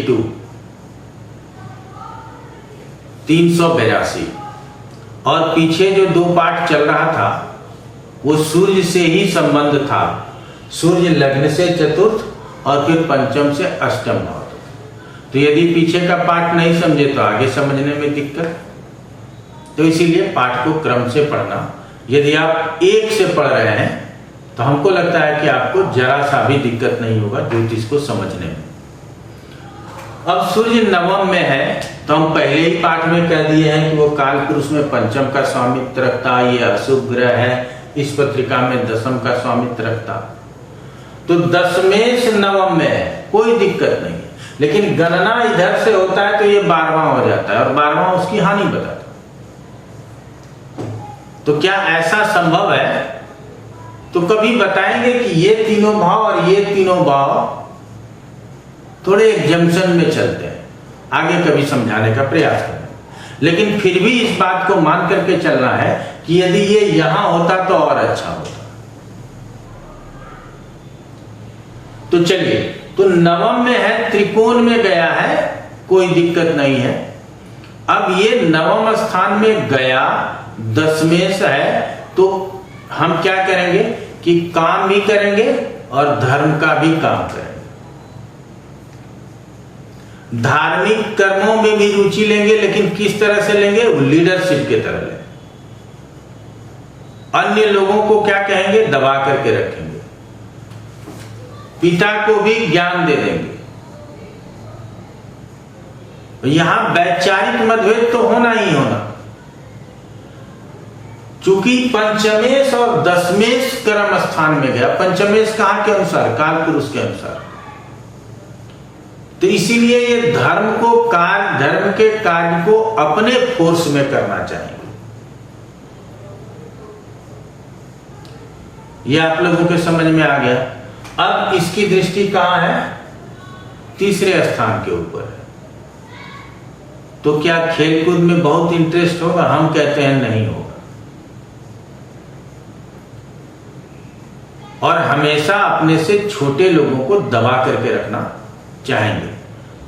केतु 382, और पीछे जो 2 पाठ चल रहा था वो सूर्य से ही संबंध था। सूर्य लग्न से चतुर्थ और फिर पंचम से अष्टम भाव। तो यदि पीछे का पाठ नहीं समझे तो आगे समझने में दिक्कत, तो इसीलिए पाठ को क्रम से पढ़ना। यदि आप एक से पढ़ रहे हैं तो हमको लगता है कि आपको जरा सा भी दिक्कत नहीं होगा ज्योतिष को समझने में। अब सूर्य नवम में है तो हम पहले ही पाठ में कह दिए हैं कि वो काल पुरुष में पंचम का स्वामित्व रखता, ये अशुभ ग्रह है, इस पत्रिका में दशम का स्वामित्व रखता। तो दशमेश नवम में है, कोई दिक्कत नहीं है, लेकिन गणना इधर से होता है तो ये 12वां हो जाता है और 12वां उसकी हानि बताता है। तो क्या ऐसा संभव है? तो कभी बताएंगे कि ये तीनों भाव और ये तीनों भाव थोड़े एक जंक्शन में चलते हैं, आगे कभी समझाने का प्रयास करें। लेकिन फिर भी इस बात को मान करके चलना है कि यदि ये यहां होता तो और अच्छा होता। तो चलिए, तो नवम में है, त्रिकोण में गया है, कोई दिक्कत नहीं है। अब ये नवम स्थान में गया, दशमेश है, तो हम क्या करेंगे कि काम भी करेंगे और धर्म का भी काम करेंगे। धार्मिक कर्मों में भी रुचि लेंगे, लेकिन किस तरह से लेंगे? लीडरशिप के तरह लेंगे। अन्य लोगों को क्या कहेंगे? दबा करके रखेंगे। पिता को भी ज्ञान दे देंगे। यहां वैचारिक मतभेद तो होना ही होना, चूंकि पंचमेश और दशमेश कर्म स्थान में गया। पंचमेश कहां के अनुसार? काल पुरुष के अनुसार। तो इसीलिए ये धर्म के कार्य को अपने फोर्स में करना चाहिए। ये आप लोगों के समझ में आ गया। अब इसकी दृष्टि कहां है? तीसरे स्थान के ऊपर है। तो क्या खेलकूद में बहुत इंटरेस्ट होगा? हम कहते हैं नहीं होगा। और हमेशा अपने से छोटे लोगों को दबा करके रखना चाहेंगे,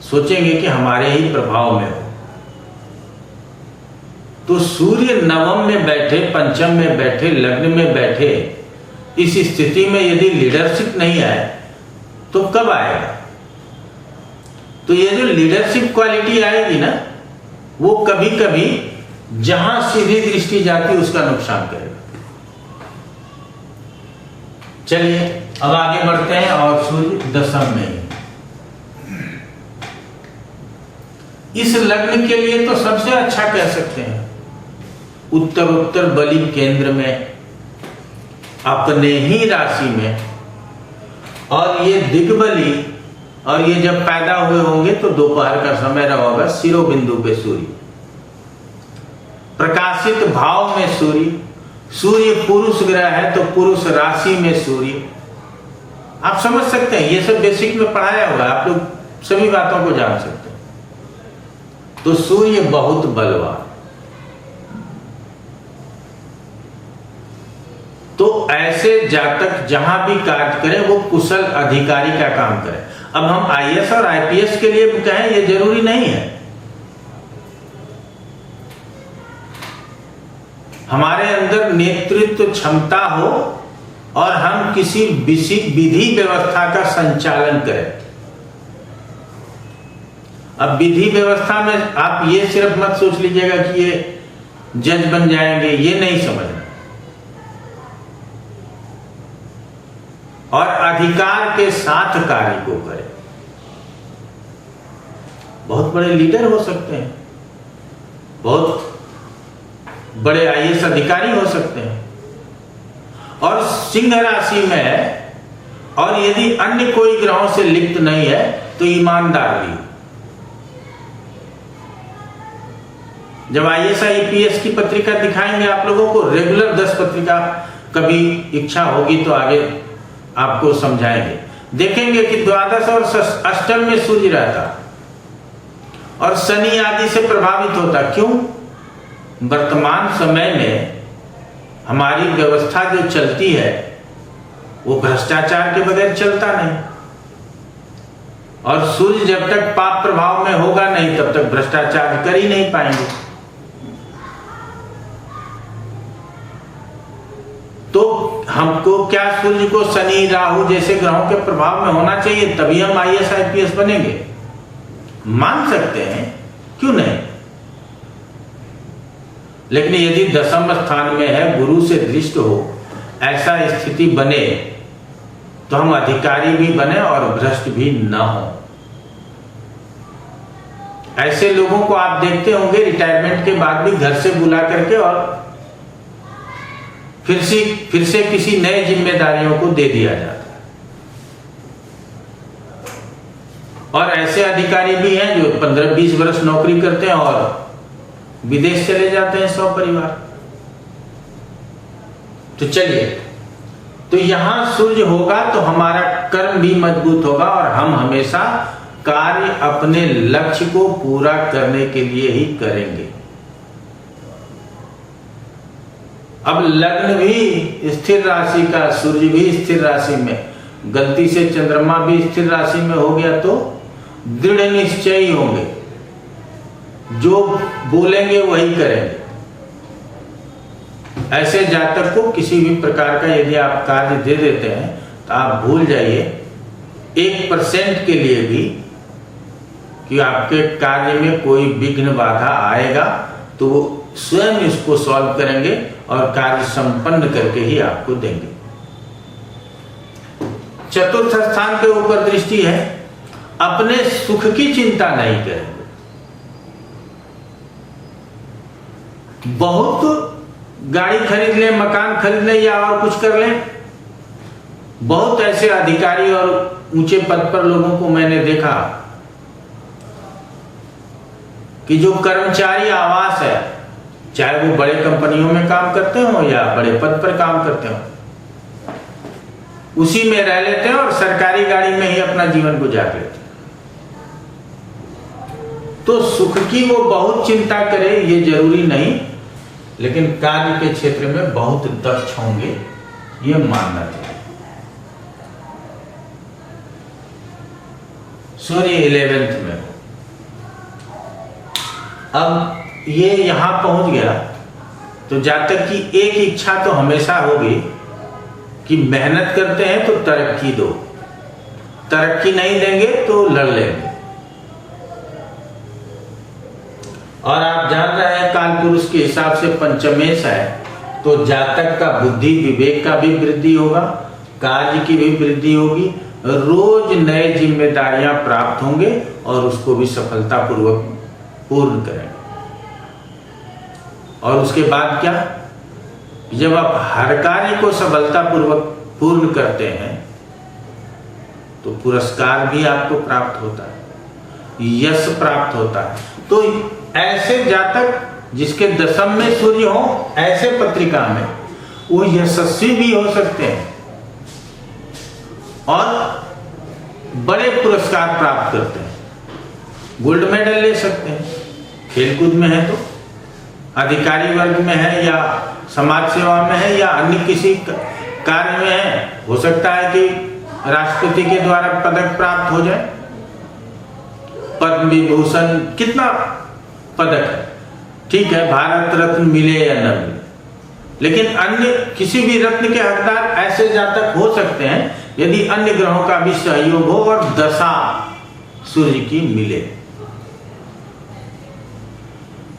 सोचेंगे कि हमारे ही प्रभाव में हो। तो सूर्य नवम में बैठे, पंचम में बैठे, लग्न में बैठे, इस स्थिति में यदि लीडरशिप नहीं आए तो कब आएगा? तो ये जो लीडरशिप क्वालिटी आएगी ना, वो कभी कभी जहां सीधी दृष्टि जाती है उसका नुकसान करेगा। चलिए अब आगे बढ़ते हैं। और सूर्य दशम में, इस लग्न के लिए तो सबसे अच्छा कह सकते हैं, उत्तर बलि केंद्र में, अपने ही राशि में, और ये दिग्बली, और ये जब पैदा हुए होंगे तो दोपहर का समय रहा होगा, शिरोबिंदु पे सूर्य, प्रकाशित भाव में सूर्य। सूर्य पुरुष ग्रह है तो पुरुष राशि में सूर्य। आप समझ सकते हैं, ये सब बेसिक में पढ़ाया हुआ है, आप लोग सभी बातों को जान सकते हैं। तो सूर्य बहुत बलवान। तो ऐसे जातक जहां भी कार्य करें वो कुशल अधिकारी का काम करें। अब हम आईएएस और आईपीएस के लिए कहें ये जरूरी नहीं है। हमारे अंदर नेतृत्व क्षमता हो और हम किसी विधि व्यवस्था का संचालन करें। अब विधि व्यवस्था में आप ये सिर्फ मत सोच लीजिएगा कि ये जज बन जाएंगे, ये नहीं समझना। और अधिकार के साथ कार्य को करें। बहुत बड़े लीडर हो सकते हैं, बहुत बड़े आईएएस अधिकारी हो सकते हैं, और सिंह राशि में है, और यदि अन्य कोई ग्रहों से लिप्त नहीं है तो ईमानदार भी। जब आईएएस आईपीएस की पत्रिका दिखाएंगे आप लोगों को, रेगुलर 10 पत्रिका, कभी इच्छा होगी तो आगे आपको समझाएंगे। देखेंगे कि द्वादश और अष्टम में सूर्य रहता और शनि आदि से प्रभावित होता। क्यों? वर्तमान समय में हमारी व्यवस्था जो चलती है वो भ्रष्टाचार के बगैर चलता नहीं, और सूर्य जब तक पाप प्रभाव में होगा नहीं तब तक भ्रष्टाचार कर ही नहीं पाएंगे। तो हमको क्या सूर्य को शनि राहु जैसे ग्रहों के प्रभाव में होना चाहिए, तभी हम IAS IPS बनेंगे? मान सकते हैं, क्यों नहीं। लेकिन यदि दशम स्थान में है, गुरु से दृष्ट हो, ऐसा स्थिति बने तो हम अधिकारी भी बने और भ्रष्ट भी न हो। ऐसे लोगों को आप देखते होंगे रिटायरमेंट के बाद भी घर से बुला करके और फिर से किसी नए जिम्मेदारियों को दे दिया जाता है। और ऐसे अधिकारी भी हैं जो 15-20 वर्ष नौकरी करते हैं और विदेश चले जाते हैं सौ परिवार। तो चलिए, तो यहां सूर्य होगा तो हमारा कर्म भी मजबूत होगा और हम हमेशा कार्य अपने लक्ष्य को पूरा करने के लिए ही करेंगे। अब लग्न भी स्थिर राशि का, सूर्य भी स्थिर राशि में, गलती से चंद्रमा भी स्थिर राशि में हो गया तो दृढ़ निश्चयी होंगे, जो बोलेंगे वही करेंगे। ऐसे जातक को किसी भी प्रकार का यदि आप कार्य दे देते हैं तो आप भूल जाइए 1% के लिए भी कि आपके कार्य में कोई विघ्न बाधा आएगा तो वो स्वयं इसको सॉल्व करेंगे और कार्य संपन्न करके ही आपको देंगे। चतुर्थ स्थान के ऊपर दृष्टि है, अपने सुख की चिंता नहीं करेंगे। बहुत गाड़ी खरीद लें, मकान खरीद लें या और कुछ कर लें। बहुत ऐसे अधिकारी और ऊंचे पद पर लोगों को मैंने देखा कि जो कर्मचारी आवास है, चाहे वो बड़े कंपनियों में काम करते हो या बड़े पद पर काम करते हो, उसी में रह लेते हैं और सरकारी गाड़ी में ही अपना जीवन गुजार लेते हैं। तो सुख की वो बहुत चिंता करे ये जरूरी नहीं, लेकिन कार्य के क्षेत्र में बहुत दक्ष होंगे ये मानना चाहिए। सूर्य 11th में, अब ये यहां पहुंच गया तो जातक की एक इच्छा तो हमेशा होगी कि मेहनत करते हैं तो तरक्की दो, तरक्की नहीं देंगे तो लड़ लेंगे। और आप जान रहे हैं काल पुरुष के हिसाब से पंचमेश है, तो जातक का बुद्धि विवेक का भी वृद्धि होगा, कार्य की भी वृद्धि होगी, रोज नए जिम्मेदारियां प्राप्त होंगे और उसको भी सफलतापूर्वक पूर्ण करेंगे। और उसके बाद क्या, जब आप हर कार्य को सफलतापूर्वक पूर्ण करते हैं तो पुरस्कार भी आपको प्राप्त होता है, यश प्राप्त होता है। तो ऐसे जातक जिसके दशम में सूर्य हो, ऐसे पत्रिका में वो यशस्वी भी हो सकते हैं और बड़े पुरस्कार प्राप्त करते हैं, गोल्ड मेडल ले सकते हैं। खेलकूद में है तो, अधिकारी वर्ग में है या समाज सेवा में है या अन्य किसी कार्य में है, हो सकता है कि राष्ट्रपति के द्वारा पदक प्राप्त हो जाए, पद्म विभूषण, कितना पदक है, ठीक है, भारत रत्न मिले या न मिले, लेकिन अन्य किसी भी रत्न के हकदार ऐसे जातक हो सकते हैं यदि अन्य ग्रहों का भी सहयोग हो और दशा सूर्य की मिले।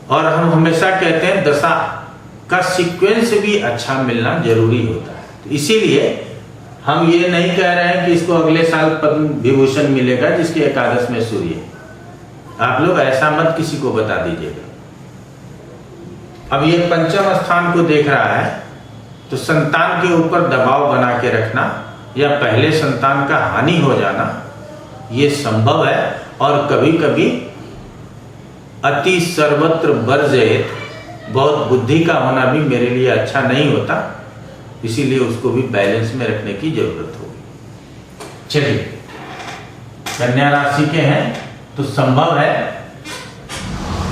और हम हमेशा कहते हैं दशा का सीक्वेंस भी अच्छा मिलना जरूरी होता है। तो इसीलिए हम ये नहीं कह रहे हैं कि इसको अगले साल पद्म विभूषण मिलेगा जिसके एकादश में सूर्य है। आप लोग ऐसा मत किसी को बता दीजिएगा। अब ये पंचम स्थान को देख रहा है तो संतान के ऊपर दबाव बना के रखना या पहले संतान का हानि हो जाना ये संभव है। और कभी कभी अति सर्वत्र वर्जयेत, बहुत बुद्धि का होना भी मेरे लिए अच्छा नहीं होता, इसीलिए उसको भी बैलेंस में रखने की जरूरत होगी। चलिए, कन्या राशि के हैं तो संभव है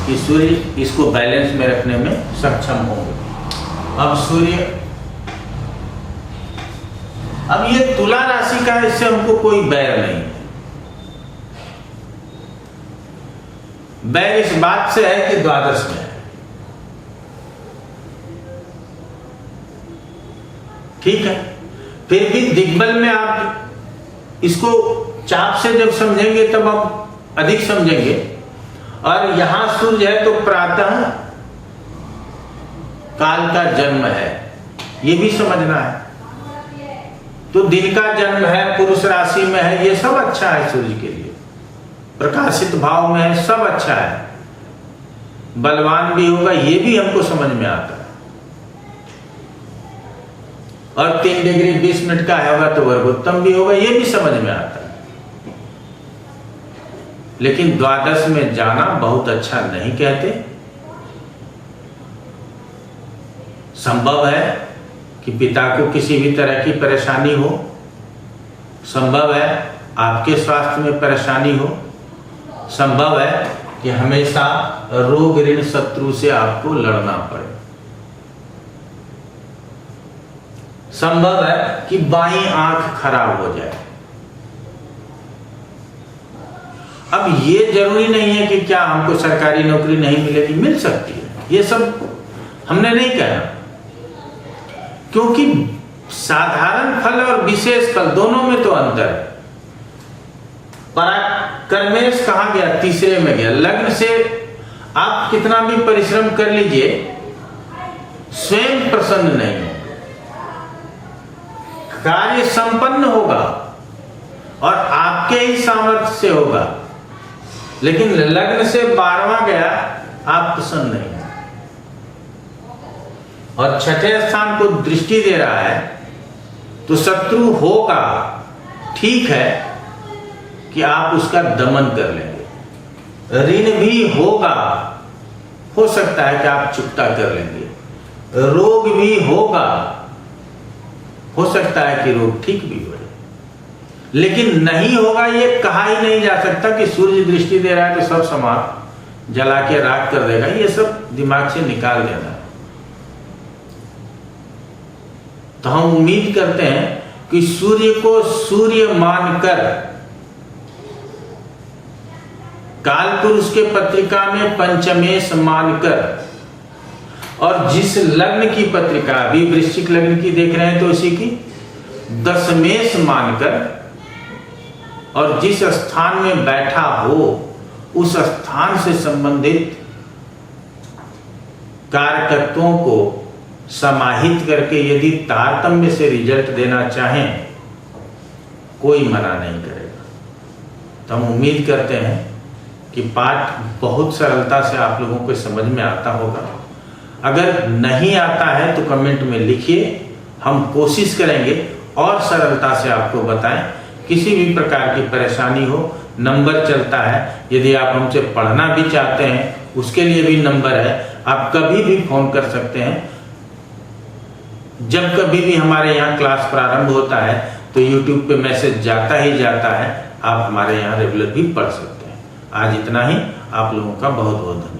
कि सूर्य इसको बैलेंस में रखने में सक्षम होंगे। अब सूर्य, अब ये तुला राशि का, इससे हमको कोई बैर नहीं है। बैर इस बात से है कि द्वादश में है। ठीक है, फिर भी दिग्बल में आप इसको चाप से जब समझेंगे तब आप अधिक समझेंगे। और यहां सूर्य है तो प्रातः काल का जन्म है, ये भी समझना है। तो दिन का जन्म है, पुरुष राशि में है, ये सब अच्छा है सूर्य के लिए। प्रकाशित भाव में है, सब अच्छा है। बलवान भी होगा, ये भी हमको समझ में आता है। और 3 डिग्री 20 मिनट का होगा तो वर्गोत्तम भी होगा, ये भी समझ में आता है। लेकिन द्वादश में जाना बहुत अच्छा नहीं कहते। संभव है कि पिता को किसी भी तरह की परेशानी हो, संभव है आपके स्वास्थ्य में परेशानी हो, संभव है कि हमेशा रोग ऋण शत्रु से आपको लड़ना पड़े, संभव है कि बाईं आंख खराब हो जाए। अब ये जरूरी नहीं है कि क्या हमको सरकारी नौकरी नहीं मिलेगी, मिल सकती है, ये सब हमने नहीं कहना। क्योंकि साधारण फल और विशेष फल दोनों में तो अंतर है। पराक्रमेश कहां गया? तीसरे में गया। लग्न से आप कितना भी परिश्रम कर लीजिए, स्वयं प्रसन्न नहीं होंगे। कार्य संपन्न होगा और आपके ही सामर्थ्य से होगा, लेकिन लग्न से 12वां गया, आप प्रसन्न नहीं। और छठे स्थान को दृष्टि दे रहा है, तो शत्रु होगा, ठीक है कि आप उसका दमन कर लेंगे। ऋण भी होगा, हो सकता है कि आप चुकता कर लेंगे। रोग भी होगा, हो सकता है कि रोग ठीक भी हो जाए। लेकिन नहीं होगा ये कहा ही नहीं जा सकता कि सूर्य दृष्टि दे रहा है तो सब समाप्त जला के राख कर देगा, ये सब दिमाग से निकाल देना है। तो हम उम्मीद करते हैं कि सूर्य को सूर्य मानकर कालपुरुष के पत्रिका में पंचमेश मानकर, और जिस लग्न की पत्रिका अभी वृश्चिक लग्न की देख रहे हैं तो इसी की दशमेश मानकर, और जिस स्थान में बैठा हो उस स्थान से संबंधित कारकत्वों को समाहित करके यदि तारतम्य से रिजल्ट देना चाहें, कोई मना नहीं करेगा। तो हम उम्मीद करते हैं कि पाठ बहुत सरलता से आप लोगों को समझ में आता होगा। अगर नहीं आता है तो कमेंट में लिखिए, हम कोशिश करेंगे और सरलता से आपको बताएं। किसी भी प्रकार की परेशानी हो, नंबर चलता है, यदि आप हमसे पढ़ना भी चाहते हैं उसके लिए भी नंबर है, आप कभी भी फोन कर सकते हैं। जब कभी भी हमारे यहाँ क्लास प्रारंभ होता है तो YouTube पे मैसेज जाता ही जाता है, आप हमारे यहाँ रेगुलर भी पढ़ सकते हैं। आज इतना ही, आप लोगों का बहुत बहुत धन्यवाद।